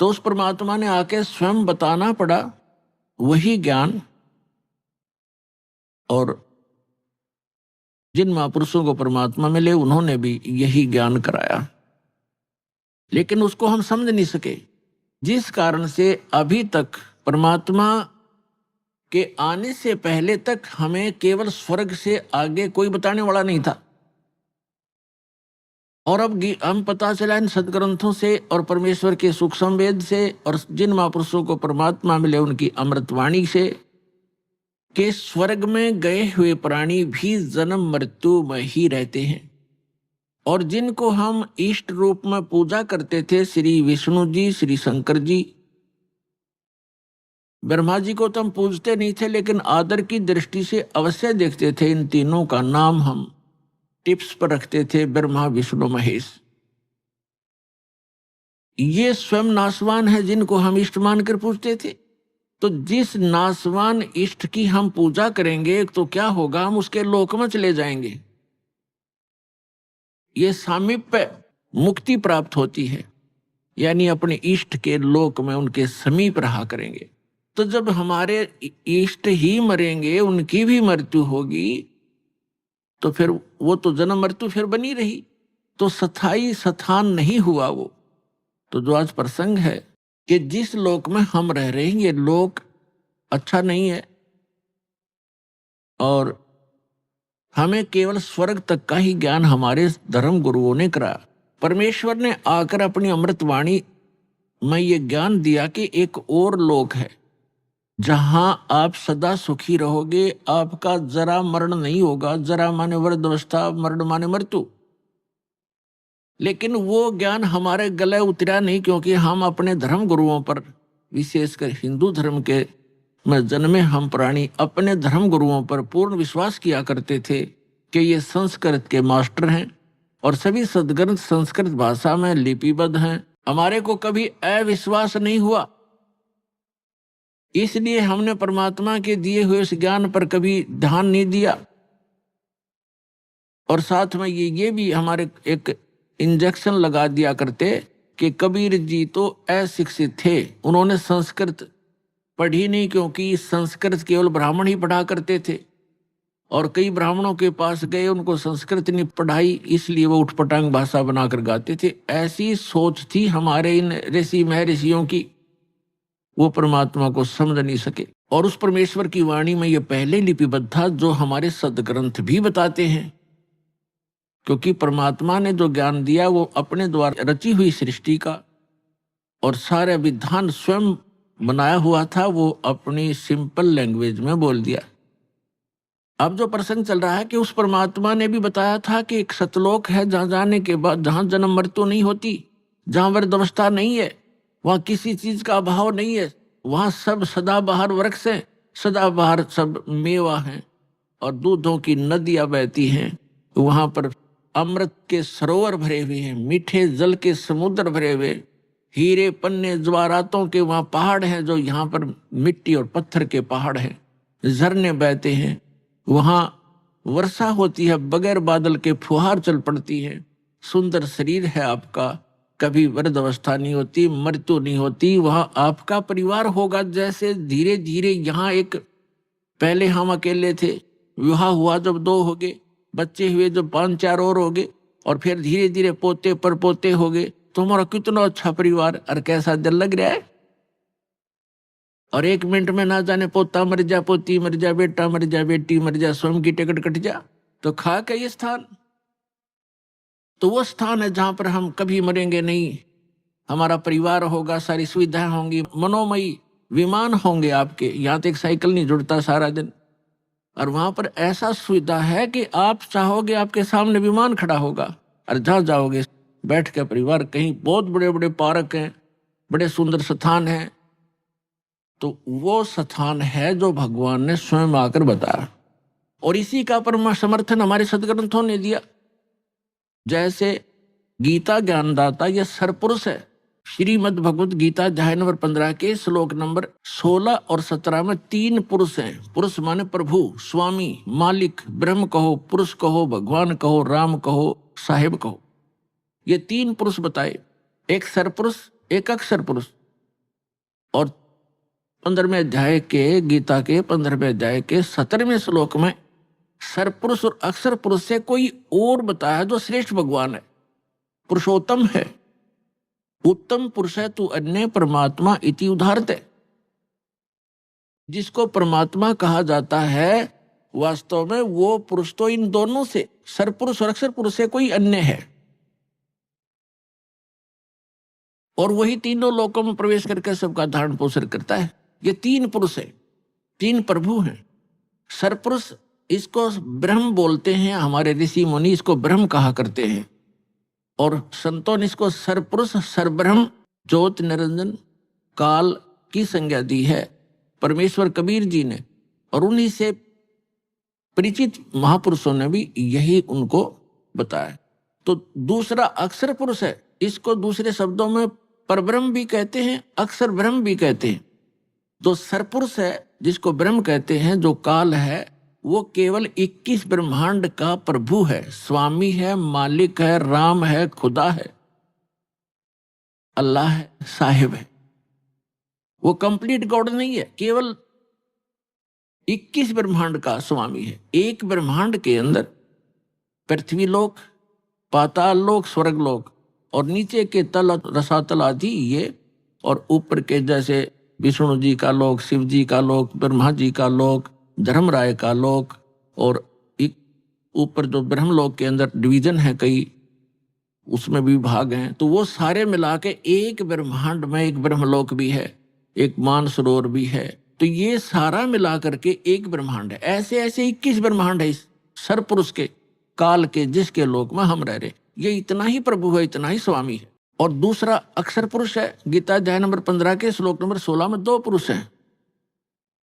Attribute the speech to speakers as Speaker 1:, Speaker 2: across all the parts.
Speaker 1: तो उस परमात्मा ने आके स्वयं बताना पड़ा वही ज्ञान। और जिन महापुरुषों को परमात्मा मिले उन्होंने भी यही ज्ञान कराया, लेकिन उसको हम समझ नहीं सके, जिस कारण से अभी तक परमात्मा के आने से पहले तक हमें केवल स्वर्ग से आगे कोई बताने वाला नहीं था। और अब हम पता चला इन सदग्रंथों से और परमेश्वर के सूक्ष्म वेद से और जिन महापुरुषों को परमात्मा मिले उनकी अमृतवाणी से कि स्वर्ग में गए हुए प्राणी भी जन्म मृत्यु में ही रहते हैं। और जिनको हम इष्ट रूप में पूजा करते थे, श्री विष्णु जी, श्री शंकर जी, ब्रह्मा जी को तो हम पूजते नहीं थे, लेकिन आदर की दृष्टि से अवश्य देखते थे। इन तीनों का नाम हम टिप्स पर रखते थे, ब्रह्मा विष्णु महेश। ये स्वयं नासवान है जिनको हम इष्ट मानकर पूजते थे। तो जिस नासवान इष्ट की हम पूजा करेंगे तो क्या होगा, हम उसके लोक में चले जाएंगे। ये सामीप्य मुक्ति प्राप्त होती है, यानी अपने इष्ट के लोक में उनके समीप रहा करेंगे। तो जब हमारे इष्ट ही मरेंगे, उनकी भी मृत्यु होगी, तो फिर वो तो जन्म मृत्यु फिर बनी रही, तो स्थायी स्थान नहीं हुआ वो। तो जो आज प्रसंग है कि जिस लोक में हम रह रहे हैं ये लोक अच्छा नहीं है, और हमें केवल स्वर्ग तक का ही ज्ञान हमारे धर्म गुरुओं ने कराया। परमेश्वर ने आकर अपनी अमृतवाणी में ये ज्ञान दिया कि एक और लोक है जहां आप सदा सुखी रहोगे, आपका जरा मरण नहीं होगा। जरा माने वृद्धावस्था, मरण माने मृत्यु। लेकिन वो ज्ञान हमारे गले उतरा नहीं, क्योंकि हम अपने धर्म गुरुओं पर, विशेषकर हिंदू धर्म के में जन्मे हम प्राणी, अपने धर्म गुरुओं पर पूर्ण विश्वास किया करते थे कि ये संस्कृत के मास्टर हैं और सभी सदग्रंथ संस्कृत भाषा में लिपिबद्ध हैं। हमारे को कभी अविश्वास नहीं हुआ, इसलिए हमने परमात्मा के दिए हुए उस ज्ञान पर कभी ध्यान नहीं दिया। और साथ में ये भी हमारे एक इंजेक्शन लगा दिया करते कि कबीर जी तो अशिक्षित थे, उन्होंने संस्कृत पढ़ी नहीं, क्योंकि संस्कृत केवल ब्राह्मण ही पढ़ा करते थे। और कई ब्राह्मणों के पास गए, उनको संस्कृत नहीं पढ़ाई, इसलिए वो उठपटांग भाषा बनाकर गाते थे। ऐसी सोच थी हमारे इन ऋषि महर्षियों की, वो परमात्मा को समझ नहीं सके। और उस परमेश्वर की वाणी में ये पहले लिपिबद्ध था, जो हमारे सदग्रंथ भी बताते हैं। क्योंकि परमात्मा ने जो ज्ञान दिया वो अपने द्वारा रची हुई सृष्टि का और सारे विधान स्वयं बनाया हुआ था, वो अपनी सिंपल लैंग्वेज में बोल दिया। अब जो प्रसंग चल रहा है कि उस परमात्मा ने भी बताया था कि एक सतलोक है जहां जाने के बाद, जहां जन्म मृत्यु नहीं होती, जहां वृद्धावस्था नहीं है, वहां किसी चीज का अभाव नहीं है, वहां सब सदाबहार वृक्ष है, सदाबहार सब मेवा है और दूधों की नदियां बहती हैं। वहां पर अमृत के सरोवर भरे हुए हैं, मीठे जल के समुद्र भरे हुए, हीरे पन्ने ज्वारातों के वहां पहाड़ हैं, जो यहाँ पर मिट्टी और पत्थर के पहाड़ हैं, झरने बहते हैं, वहां वर्षा होती है, बगैर बादल के फुहार चल पड़ती है, सुंदर शरीर है आपका, कभी वृद्धावस्था नहीं होती, मृत्यु नहीं होती, वहां आपका परिवार होगा। जैसे धीरे धीरे यहाँ एक, पहले हम अकेले थे, विवाह हुआ जब 2 हो गए, बच्चे हुए जब 5-4 और हो गए, और फिर धीरे धीरे पोते पर पोते हो गए, तो हमारा कितना अच्छा परिवार और कैसा दिल लग रहा है। और 1 मिनट में ना जाने पोता मर जा, पोती मर जा, बेटा मर जा, बेटी मर जा, स्वयं की टिकट कट जा, तो खा के ये स्थान, तो वो स्थान है जहां पर हम कभी मरेंगे नहीं। हमारा परिवार होगा, सारी सुविधाएं होंगी, मनोमयी विमान होंगे आपके। यहाँ तो एक साइकिल नहीं जुड़ता सारा दिन, और वहां पर ऐसा सुविधा है कि आप चाहोगे आपके सामने विमान खड़ा होगा, और जहां जाओगे बैठ के परिवार, कहीं बहुत बड़े बड़े पार्क हैं, बड़े सुंदर स्थान हैं। तो वो स्थान है जो भगवान ने स्वयं आकर बताया, और इसी का परम समर्थन हमारे सदग्रंथों ने दिया। जैसे गीता ज्ञानदाता यह सरपुरुष है। श्रीमद् भगवत गीता अध्याय नंबर 15 के श्लोक नंबर 16 और 17 में 3 पुरुष हैं। पुरुष माने प्रभु, स्वामी, मालिक, ब्रह्म कहो, पुरुष कहो, भगवान कहो, राम कहो, साहेब कहो। ये 3 पुरुष बताए, एक सरपुरुष, एक अक्षर पुरुष और 15वें अध्याय के गीता के 15वें अध्याय के 17वें श्लोक में सरपुरुष और अक्षर पुरुष से कोई और बताया जो श्रेष्ठ भगवान है, पुरुषोत्तम है। उत्तम पुरुष है तू अन्य परमात्मा इति उदाहरते। जिसको परमात्मा कहा जाता है वास्तव में वो पुरुष तो इन दोनों से, सरपुरुष और अक्षर पुरुष से कोई अन्य है, और वही तीनों लोकों में प्रवेश करके सबका धारण पोषण करता है। ये तीन पुरुष है, तीन प्रभु हैं। सरपुरुष इसको ब्रह्म बोलते हैं, हमारे ऋषि मुनि इसको ब्रह्म कहा करते हैं, और संतों ने इसको सरपुरुष सरब्रह्म ज्योत निरंजन काल की संज्ञा दी है परमेश्वर कबीर जी ने, और उन्हीं से परिचित महापुरुषों ने भी यही उनको बताया। तो दूसरा अक्षर पुरुष है, इसको दूसरे शब्दों में परब्रह्म भी कहते हैं, अक्षर ब्रह्म भी कहते हैं। जो सरपुरुष है जिसको ब्रह्म कहते हैं, जो काल है, वो केवल 21 ब्रह्मांड का प्रभु है, स्वामी है, मालिक है, राम है, खुदा है, अल्लाह है, साहिब है। वो कंप्लीट गॉड नहीं है, केवल 21 ब्रह्मांड का स्वामी है। एक ब्रह्मांड के अंदर पृथ्वी लोक, पाताल लोक, स्वर्ग लोक, और नीचे के तल रसातल आदि ये, और ऊपर के जैसे विष्णु जी का लोक, शिव जी का लोक, ब्रह्मा जी का लोक, धर्मराय का लोक, और एक ऊपर जो ब्रह्मलोक के अंदर डिवीजन है कई, उसमें भी भाग हैं। तो वो सारे मिला के एक ब्रह्मांड में एक ब्रह्मलोक भी है, एक मानसरोवर भी है। तो ये सारा मिला करके एक ब्रह्मांड है। ऐसे ऐसे 21 ब्रह्मांड है इस सरपुरुष के काल के, जिसके लोक में हम रह रहे। ये इतना ही प्रभु है, इतना ही स्वामी है। और दूसरा अक्षर पुरुष है। गीता अध्याय नंबर 15 के श्लोक नंबर 16 में 2 पुरुष हैं।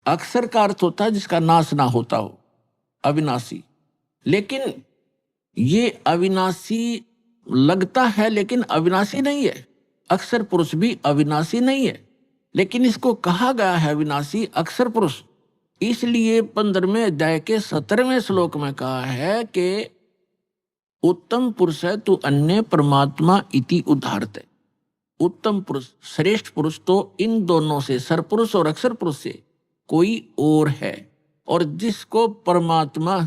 Speaker 1: अक्षर का अर्थ होता है जिसका नाश ना होता हो, अविनाशी। लेकिन ये अविनाशी लगता है लेकिन अविनाशी नहीं है। अक्षर पुरुष भी अविनाशी नहीं है, लेकिन इसको कहा गया है अविनाशी अक्षर पुरुष, इसलिए 15वें अध्याय के 17वें श्लोक में कहा है कि उत्तम पुरुष है तू अन्य परमात्मा इति उदाहरते। उत्तम पुरुष, श्रेष्ठ पुरुष तो इन दोनों से, सरपुरुष और अक्षर पुरुष से कोई और है। और जिसको परमात्मा,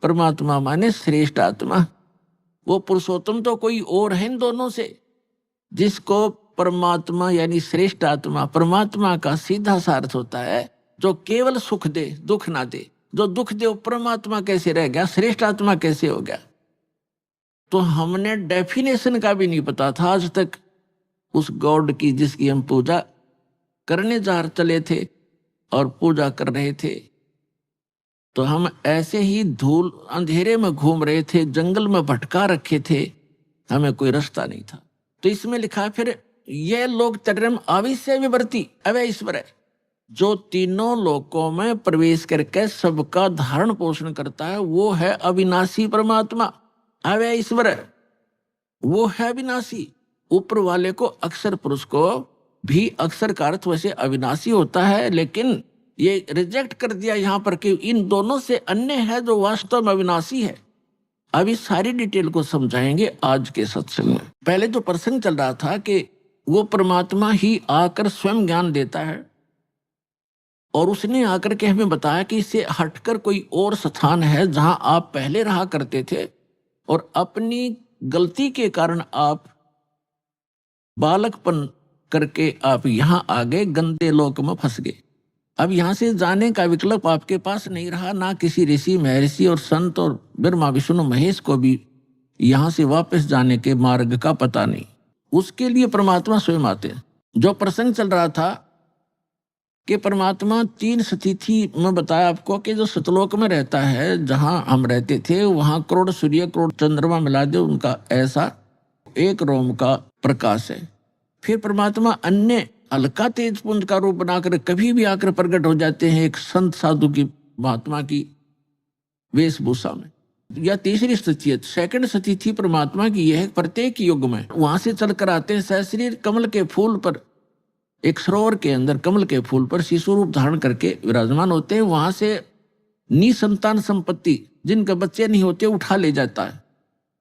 Speaker 1: परमात्मा माने श्रेष्ठ आत्मा, वो पुरुषोत्तम तो कोई और है इन दोनों से। जिसको परमात्मा यानी श्रेष्ठ आत्मा, परमात्मा का सीधा सा अर्थ होता है जो केवल सुख दे, दुख ना दे। जो दुख दे वो परमात्मा कैसे रह गया, श्रेष्ठ आत्मा कैसे हो गया? तो हमने डेफिनेशन का भी नहीं पता था आज तक उस गॉड की जिसकी हम पूजा करने जा चले थे और पूजा कर रहे थे। तो हम ऐसे ही धूल अंधेरे में घूम रहे थे, जंगल में भटका रखे थे, हमें कोई रास्ता नहीं था। तो इसमें लिखा फिर ये लोग तर्रम आविश्य विवर्ती अवय ईश्वर है, जो तीनों लोकों में प्रवेश करके सबका धारण पोषण करता है, वो है अविनाशी परमात्मा, अवय ईश्वर है, वो है अविनाशी। ऊपर वाले को अक्षर पुरुष को भी अक्षर का अर्थ वैसे अविनाशी होता है, लेकिन ये रिजेक्ट कर दिया यहाँ पर कि इन दोनों से अन्य है जो वास्तव में अविनाशी है। अभी सारी डिटेल को समझाएंगे आज के सत्संग में। पहले जो प्रसंग चल रहा था कि वो परमात्मा ही आकर स्वयं ज्ञान देता है, और उसने आकर के हमें बताया कि इससे हटकर कोई और स्थान है जहां आप पहले रहा करते थे, और अपनी गलती के कारण आप बालकपन करके आप यहां आ गए, गंदे लोक में फंस गए। अब यहां से जाने का विकल्प आपके पास नहीं रहा, ना किसी ऋषि महर्षि और संत और ब्रह्मा विष्णु महेश को भी यहां से वापस जाने के मार्ग का पता नहीं। उसके लिए परमात्मा स्वयं आते हैं। जो प्रसंग चल रहा था कि परमात्मा 3 स्थिति में बताया आपको कि जो सतलोक में रहता है, जहां हम रहते थे, वहां करोड़ सूर्य करोड़ चंद्रमा मिला दे उनका ऐसा एक रोम का प्रकाश है। फिर परमात्मा अन्य हल्का तेज पुंज का रूप बनाकर कभी भी आकर प्रकट हो जाते हैं एक संत साधु की, महात्मा की वेशभूषा में। या तीसरी स्थिति, सेकंड स्थिति परमात्मा की यह प्रत्येक युग में वहां से चलकर आते हैं सहस्रीर कमल के फूल पर, एक सरोवर के अंदर कमल के फूल पर शिशु रूप धारण करके विराजमान होते हैं। वहां से निसंतान संपत्ति, जिनके बच्चे नहीं होते, उठा ले जाता है,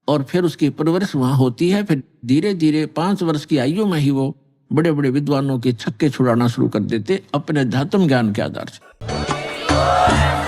Speaker 1: और फिर उसकी परवरिश वहां होती है। फिर धीरे धीरे 5 वर्ष की आयु में ही वो बड़े बड़े विद्वानों के छक्के छुड़ाना शुरू कर देते अपने अध्यात्म ज्ञान के आधार से।